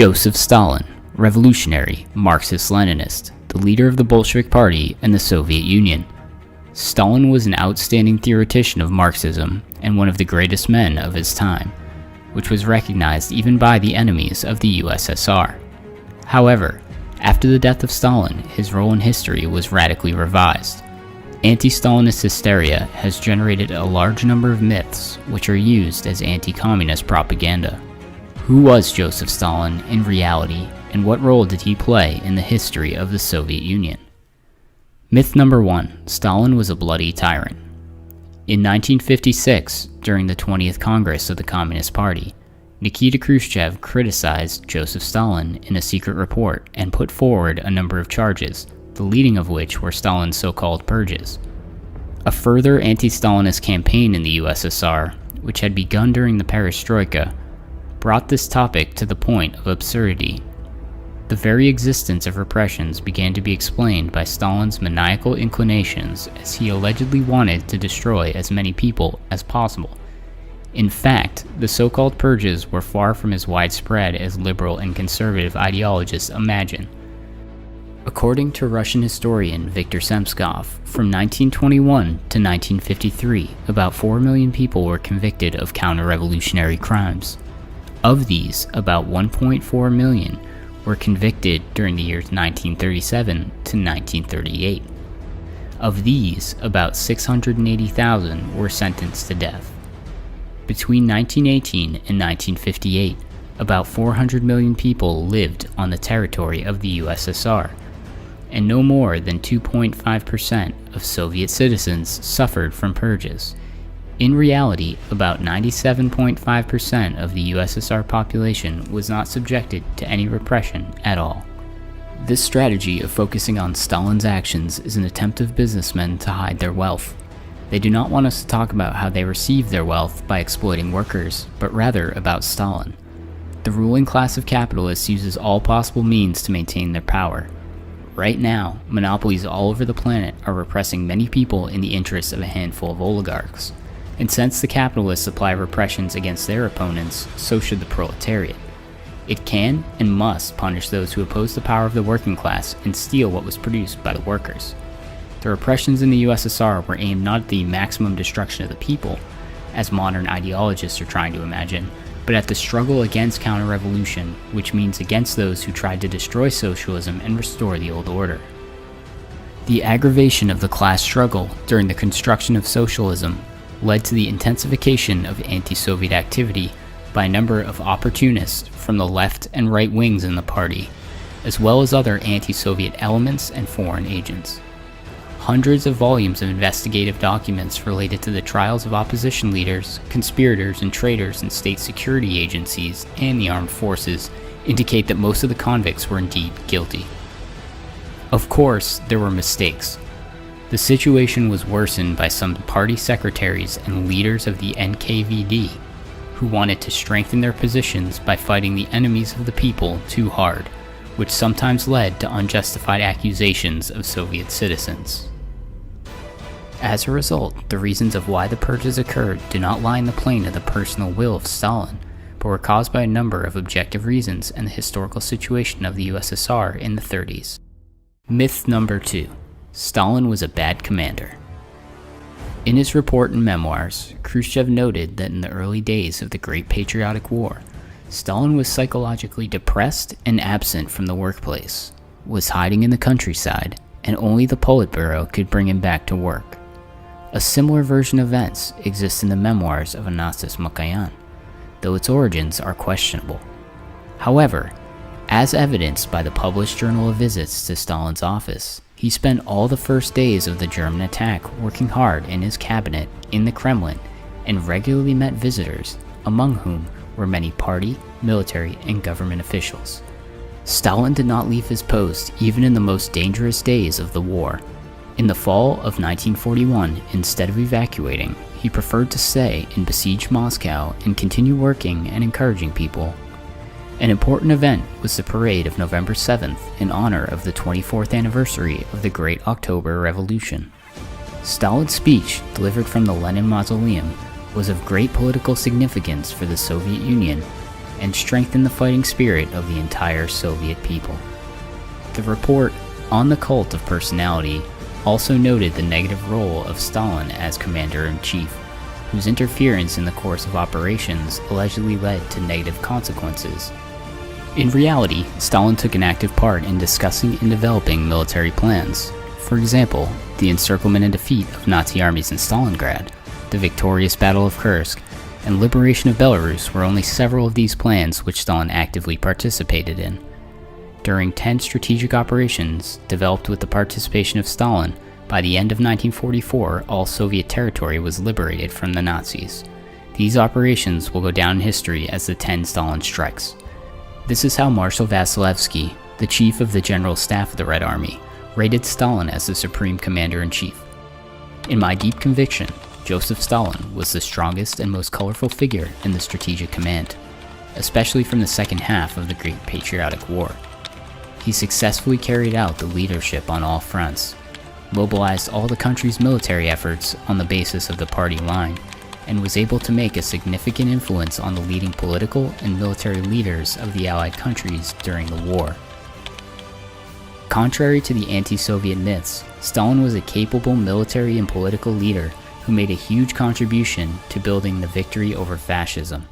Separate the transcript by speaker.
Speaker 1: Joseph Stalin, revolutionary, Marxist-Leninist, the leader of the Bolshevik Party and the Soviet Union. Stalin was an outstanding theoretician of Marxism and one of the greatest men of his time, which was recognized even by the enemies of the USSR. However, after the death of Stalin, his role in history was radically revised. Anti-Stalinist hysteria has generated a large number of myths which are used as anti-communist propaganda. Who was Joseph Stalin in reality, and what role did he play in the history of the Soviet Union? Myth number 1. Stalin was a bloody tyrant. In 1956, during the 20th Congress of the Communist Party, Nikita Khrushchev criticized Joseph Stalin in a secret report and put forward a number of charges, the leading of which were Stalin's so-called purges. A further anti-Stalinist campaign in the USSR, which had begun during the Perestroika, brought this topic to the point of absurdity. The very existence of repressions began to be explained by Stalin's maniacal inclinations, as he allegedly wanted to destroy as many people as possible. In fact, the so-called purges were far from as widespread as liberal and conservative ideologists imagine. According to Russian historian Viktor Semskov, from 1921 to 1953, about 4 million people were convicted of counter-revolutionary crimes. Of these, about 1.4 million were convicted during the years 1937 to 1938. Of these, about 680,000 were sentenced to death. Between 1918 and 1958, about 400 million people lived on the territory of the USSR, and no more than 2.5% of Soviet citizens suffered from purges. In reality, about 97.5% of the USSR population was not subjected to any repression at all. This strategy of focusing on Stalin's actions is an attempt of businessmen to hide their wealth. They do not want us to talk about how they received their wealth by exploiting workers, but rather about Stalin. The ruling class of capitalists uses all possible means to maintain their power. Right now, monopolies all over the planet are repressing many people in the interests of a handful of oligarchs. And since the capitalists apply repressions against their opponents, so should the proletariat. It can and must punish those who oppose the power of the working class and steal what was produced by the workers. The repressions in the USSR were aimed not at the maximum destruction of the people, as modern ideologists are trying to imagine, but at the struggle against counter-revolution, which means against those who tried to destroy socialism and restore the old order. The aggravation of the class struggle during the construction of socialism led to the intensification of anti-Soviet activity by a number of opportunists from the left and right wings in the party, as well as other anti-Soviet elements and foreign agents. Hundreds of volumes of investigative documents related to the trials of opposition leaders, conspirators, and traitors in state security agencies and the armed forces indicate that most of the convicts were indeed guilty. Of course, there were mistakes. The situation was worsened by some party secretaries and leaders of the NKVD, who wanted to strengthen their positions by fighting the enemies of the people too hard, which sometimes led to unjustified accusations of Soviet citizens. As a result, the reasons of why the purges occurred do not lie in the plane of the personal will of Stalin, but were caused by a number of objective reasons and the historical situation of the USSR in the 30s. Myth number 2. Stalin was a bad commander. In his report and memoirs, Khrushchev noted that in the early days of the Great Patriotic War, Stalin was psychologically depressed and absent from the workplace, was hiding in the countryside, and only the Politburo could bring him back to work. A similar version of events exists in the memoirs of Anastas Mikoyan, though its origins are questionable. However, as evidenced by the published journal of visits to Stalin's office, he spent all the first days of the German attack working hard in his cabinet in the Kremlin and regularly met visitors, among whom were many party, military, and government officials. Stalin did not leave his post even in the most dangerous days of the war. In the fall of 1941, instead of evacuating, he preferred to stay in besieged Moscow and continue working and encouraging people. An important event was the parade of November 7th in honor of the 24th anniversary of the Great October Revolution. Stalin's speech, delivered from the Lenin Mausoleum, was of great political significance for the Soviet Union, and strengthen the fighting spirit of the entire Soviet people. The report on the cult of personality also noted the negative role of Stalin as commander-in-chief, whose interference in the course of operations allegedly led to negative consequences. In reality, Stalin took an active part in discussing and developing military plans. For example, the encirclement and defeat of Nazi armies in Stalingrad, the victorious Battle of Kursk, and liberation of Belarus were only several of these plans which Stalin actively participated in. During 10 strategic operations developed with the participation of Stalin, by the end of 1944, all Soviet territory was liberated from the Nazis. These operations will go down in history as the 10 Stalin strikes. This is how Marshal Vasilevsky, the chief of the General Staff of the Red Army, rated Stalin as the supreme commander-in-chief. In my deep conviction, Joseph Stalin was the strongest and most colorful figure in the strategic command, especially from the second half of the Great Patriotic War. He successfully carried out the leadership on all fronts, mobilized all the country's military efforts on the basis of the party line, and was able to make a significant influence on the leading political and military leaders of the Allied countries during the war. Contrary to the anti-Soviet myths, Stalin was a capable military and political leader who made a huge contribution to building the victory over fascism.